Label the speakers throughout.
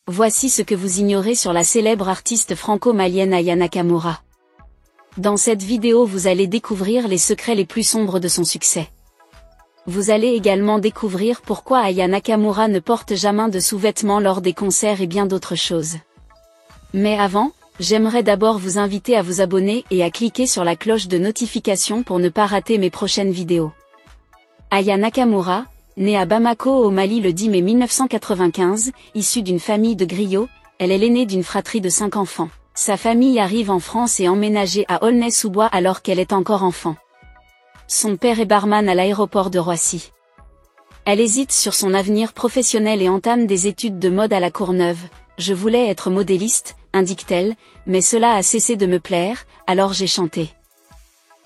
Speaker 1: Voici ce que vous ignorez sur la célèbre artiste franco-malienne Aya Nakamura. Dans cette vidéo vous allez découvrir les secrets les plus sombres de son succès. Vous allez également découvrir pourquoi Aya Nakamura ne porte jamais de sous-vêtements lors des concerts et bien d'autres choses. Mais avant, j'aimerais d'abord vous inviter à vous abonner et à cliquer sur la cloche de notification pour ne pas rater mes prochaines vidéos. Aya Nakamura, née à Bamako au Mali le 10 mai 1995, issue d'une famille de griots, elle est l'aînée d'une fratrie de 5 enfants. Sa famille arrive en France et emménagée à Aulnay-sous-Bois alors qu'elle est encore enfant. Son père est barman à l'aéroport de Roissy. Elle hésite sur son avenir professionnel et entame des études de mode à La Courneuve. Je voulais être modéliste, indique-t-elle, mais cela a cessé de me plaire, alors j'ai chanté.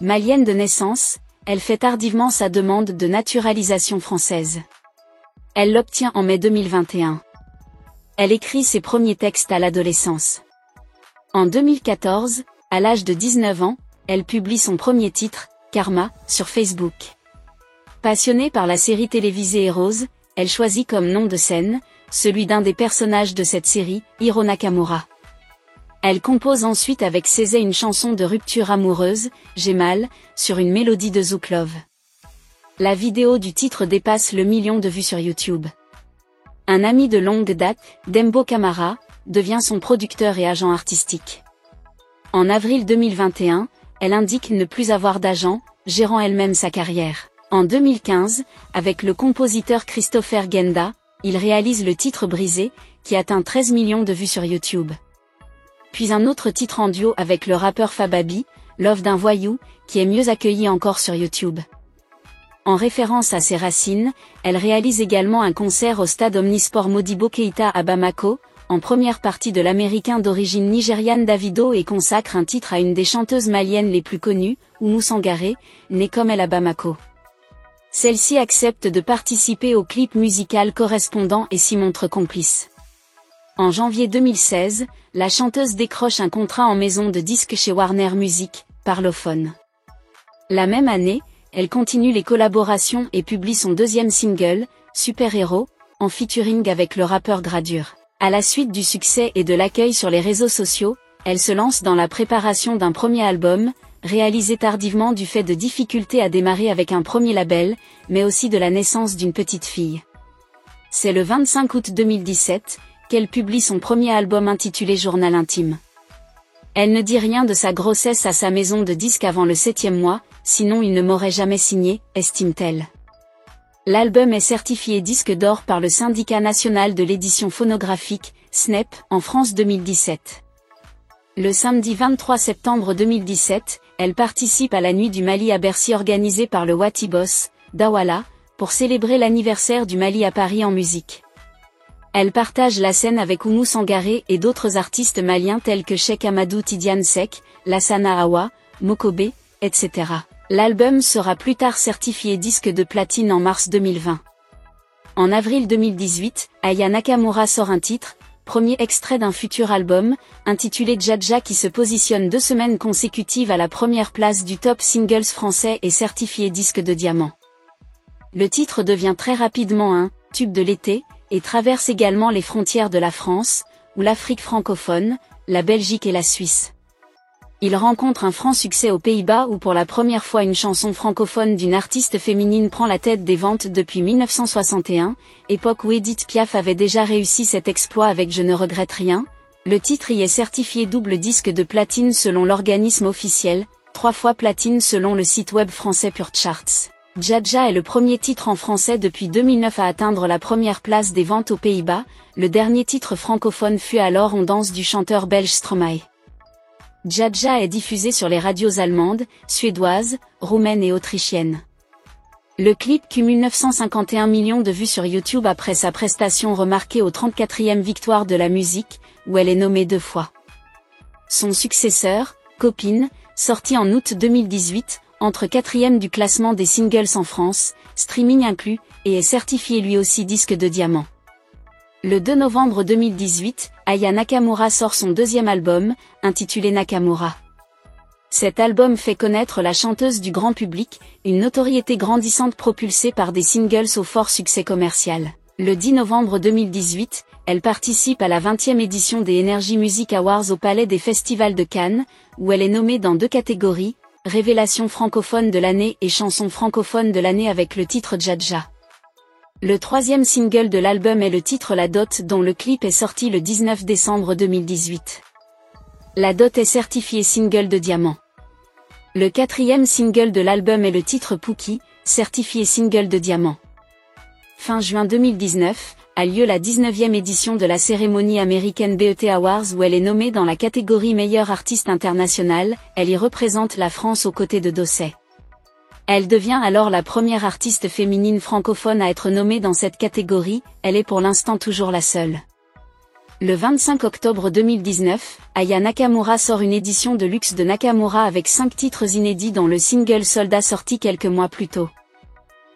Speaker 1: Malienne de naissance, elle fait tardivement sa demande de naturalisation française. Elle l'obtient en mai 2021. Elle écrit ses premiers textes à l'adolescence. En 2014, à l'âge de 19 ans, elle publie son premier titre, Karma, sur Facebook. Passionnée par la série télévisée Heroes, elle choisit comme nom de scène, celui d'un des personnages de cette série, Hiro Nakamura. Elle compose ensuite avec Cézé une chanson de rupture amoureuse, J'ai mal, sur une mélodie de Zouk Love. La vidéo du titre dépasse le 1 million de vues sur YouTube. Un ami de longue date, Dembo Camara, devient son producteur et agent artistique. En avril 2021, elle indique ne plus avoir d'agent, gérant elle-même sa carrière. En 2015, avec le compositeur Christopher Genda, il réalise le titre Brisé, qui atteint 13 millions de vues sur YouTube. Puis un autre titre en duo avec le rappeur Fababi, Love d'un voyou, qui est mieux accueilli encore sur YouTube. En référence à ses racines, elle réalise également un concert au stade omnisport Modibo Keïta à Bamako, en première partie de l'américain d'origine nigériane Davido et consacre un titre à une des chanteuses maliennes les plus connues, Oumou Sangaré, née comme elle à Bamako. Celle-ci accepte de participer au clip musical correspondant et s'y montre complice. En janvier 2016, la chanteuse décroche un contrat en maison de disques chez Warner Music, Parlophone. La même année, elle continue les collaborations et publie son deuxième single, Super Héros, en featuring avec le rappeur Gradure. À la suite du succès et de l'accueil sur les réseaux sociaux, elle se lance dans la préparation d'un premier album, réalisé tardivement du fait de difficultés à démarrer avec un premier label, mais aussi de la naissance d'une petite fille. C'est le 25 août 2017, qu'elle publie son premier album intitulé Journal intime. Elle ne dit rien de sa grossesse à sa maison de disques avant le 7e mois, sinon il ne m'aurait jamais signé, estime-t-elle. L'album est certifié disque d'or par le Syndicat national de l'édition phonographique, SNEP, en France 2017. Le samedi 23 septembre 2017, elle participe à la Nuit du Mali à Bercy organisée par le Watibos, Dawala, pour célébrer l'anniversaire du Mali à Paris en musique. Elle partage la scène avec Oumou Sangaré et d'autres artistes maliens tels que Cheikh Amadou Tidiane Seck, Lassana Awa, Mokobe, etc. L'album sera plus tard certifié disque de platine en mars 2020. En avril 2018, Aya Nakamura sort un titre, premier extrait d'un futur album, intitulé Dja qui se positionne 2 semaines consécutives à la première place du top singles français et certifié disque de diamant. Le titre devient très rapidement un tube de l'été, et traverse également les frontières de la France, ou l'Afrique francophone, la Belgique et la Suisse. Il rencontre un franc succès aux Pays-Bas où pour la première fois une chanson francophone d'une artiste féminine prend la tête des ventes depuis 1961, époque où Edith Piaf avait déjà réussi cet exploit avec Je ne regrette rien. Le titre y est certifié double disque de platine selon l'organisme officiel, 3 fois platine selon le site web français Pure Charts. Dja est le premier titre en français depuis 2009 à atteindre la première place des ventes aux Pays-Bas, le dernier titre francophone fut alors On danse du chanteur belge Stromae. Dja est diffusé sur les radios allemandes, suédoises, roumaines et autrichiennes. Le clip cumule 951 millions de vues sur YouTube après sa prestation remarquée aux 34e victoires de la musique, où elle est nommée 2 fois. Son successeur, Copine, sorti en août 2018, entre 4e du classement des singles en France, streaming inclus, et est certifié lui aussi disque de diamant. Le 2 novembre 2018, Aya Nakamura sort son deuxième album, intitulé Nakamura. Cet album fait connaître la chanteuse du grand public, une notoriété grandissante propulsée par des singles au fort succès commercial. Le 10 novembre 2018, elle participe à la 20e édition des Energy Music Awards au Palais des Festivals de Cannes, où elle est nommée dans 2 catégories, Révélation francophone de l'année et Chanson francophone de l'année avec le titre Dja Dja. Le 3e single de l'album est le titre La Dot dont le clip est sorti le 19 décembre 2018. La Dot est certifiée single de diamant. Le 4e single de l'album est le titre Pookie, certifié single de diamant. Fin juin 2019, a lieu la 19e édition de la cérémonie américaine BET Awards où elle est nommée dans la catégorie meilleure artiste internationale, elle y représente la France aux côtés de Dossé. Elle devient alors la première artiste féminine francophone à être nommée dans cette catégorie, elle est pour l'instant toujours la seule. Le 25 octobre 2019, Aya Nakamura sort une édition de luxe de Nakamura avec 5 titres inédits dont le single Soldat sorti quelques mois plus tôt.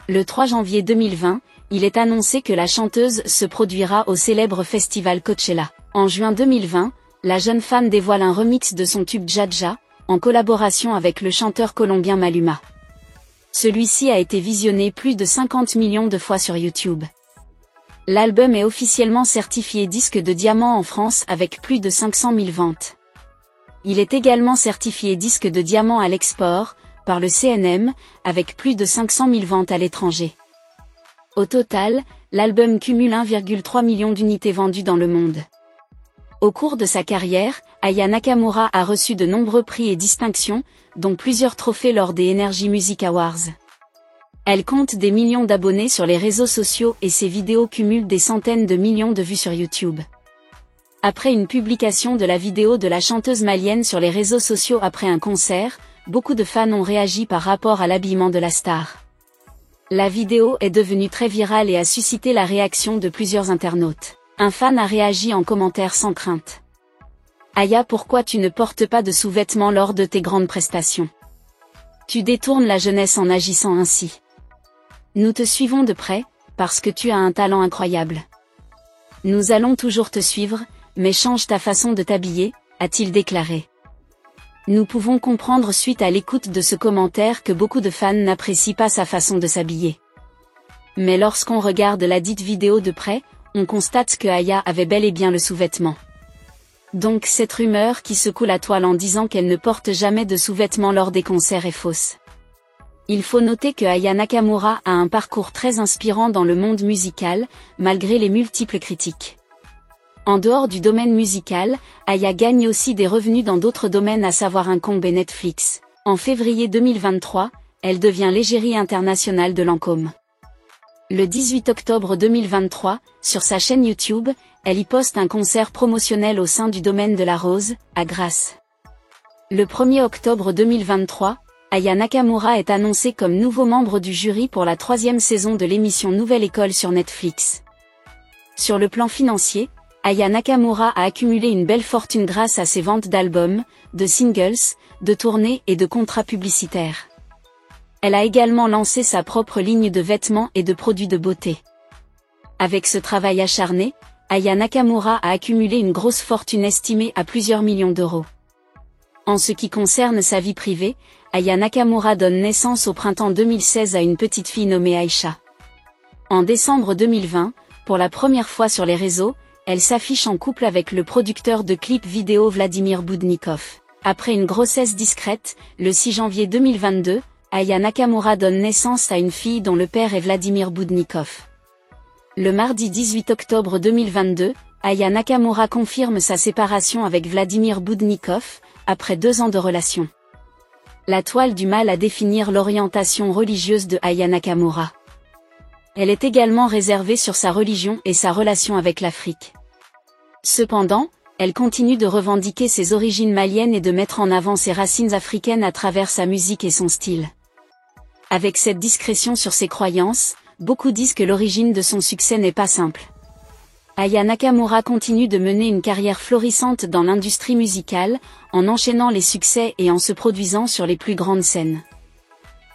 Speaker 1: Le 3 janvier 2020, il est annoncé que la chanteuse se produira au célèbre festival Coachella. En juin 2020, la jeune femme dévoile un remix de son tube Dja Dja, en collaboration avec le chanteur colombien Maluma. Celui-ci a été visionné plus de 50 millions de fois sur YouTube. L'album est officiellement certifié disque de diamant en France avec plus de 500 000 ventes. Il est également certifié disque de diamant à l'export, par le CNM, avec plus de 500 000 ventes à l'étranger. Au total, l'album cumule 1,3 million d'unités vendues dans le monde. Au cours de sa carrière, Aya Nakamura a reçu de nombreux prix et distinctions, dont plusieurs trophées lors des Energy Music Awards. Elle compte des millions d'abonnés sur les réseaux sociaux et ses vidéos cumulent des centaines de millions de vues sur YouTube. Après une publication de la vidéo de la chanteuse malienne sur les réseaux sociaux après un concert, beaucoup de fans ont réagi par rapport à l'habillement de la star. La vidéo est devenue très virale et a suscité la réaction de plusieurs internautes. Un fan a réagi en commentaire sans crainte. Aya, pourquoi tu ne portes pas de sous-vêtements lors de tes grandes prestations? Tu détournes la jeunesse en agissant ainsi. Nous te suivons de près, parce que tu as un talent incroyable. Nous allons toujours te suivre, mais change ta façon de t'habiller, a-t-il déclaré. Nous pouvons comprendre suite à l'écoute de ce commentaire que beaucoup de fans n'apprécient pas sa façon de s'habiller. Mais lorsqu'on regarde la dite vidéo de près, on constate que Aya avait bel et bien le sous-vêtement. Donc cette rumeur qui secoue la toile en disant qu'elle ne porte jamais de sous-vêtements lors des concerts est fausse. Il faut noter que Aya Nakamura a un parcours très inspirant dans le monde musical, malgré les multiples critiques. En dehors du domaine musical, Aya gagne aussi des revenus dans d'autres domaines à savoir Incombe et Netflix. En février 2023, elle devient l'égérie internationale de Lancôme. Le 18 octobre 2023, sur sa chaîne YouTube, elle y poste un concert promotionnel au sein du domaine de la rose, à Grasse. Le 1er octobre 2023, Aya Nakamura est annoncée comme nouveau membre du jury pour la 3e saison de l'émission Nouvelle École sur Netflix. Sur le plan financier, Aya Nakamura a accumulé une belle fortune grâce à ses ventes d'albums, de singles, de tournées et de contrats publicitaires. Elle a également lancé sa propre ligne de vêtements et de produits de beauté. Avec ce travail acharné, Aya Nakamura a accumulé une grosse fortune estimée à plusieurs millions d'euros. En ce qui concerne sa vie privée, Aya Nakamura donne naissance au printemps 2016 à une petite fille nommée Aïcha. En décembre 2020, pour la première fois sur les réseaux, elle s'affiche en couple avec le producteur de clips vidéo Vladimir Boudnikov. Après une grossesse discrète, le 6 janvier 2022, Aya Nakamura donne naissance à une fille dont le père est Vladimir Boudnikov. Le mardi 18 octobre 2022, Aya Nakamura confirme sa séparation avec Vladimir Boudnikov, après 2 ans de relation. La toile du mal à définir l'orientation religieuse de Aya Nakamura. Elle est également réservée sur sa religion et sa relation avec l'Afrique. Cependant, elle continue de revendiquer ses origines maliennes et de mettre en avant ses racines africaines à travers sa musique et son style. Avec cette discrétion sur ses croyances, beaucoup disent que l'origine de son succès n'est pas simple. Aya Nakamura continue de mener une carrière florissante dans l'industrie musicale, en enchaînant les succès et en se produisant sur les plus grandes scènes.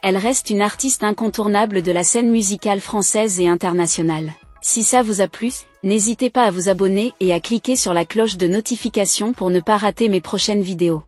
Speaker 1: Elle reste une artiste incontournable de la scène musicale française et internationale. Si ça vous a plu, n'hésitez pas à vous abonner et à cliquer sur la cloche de notification pour ne pas rater mes prochaines vidéos.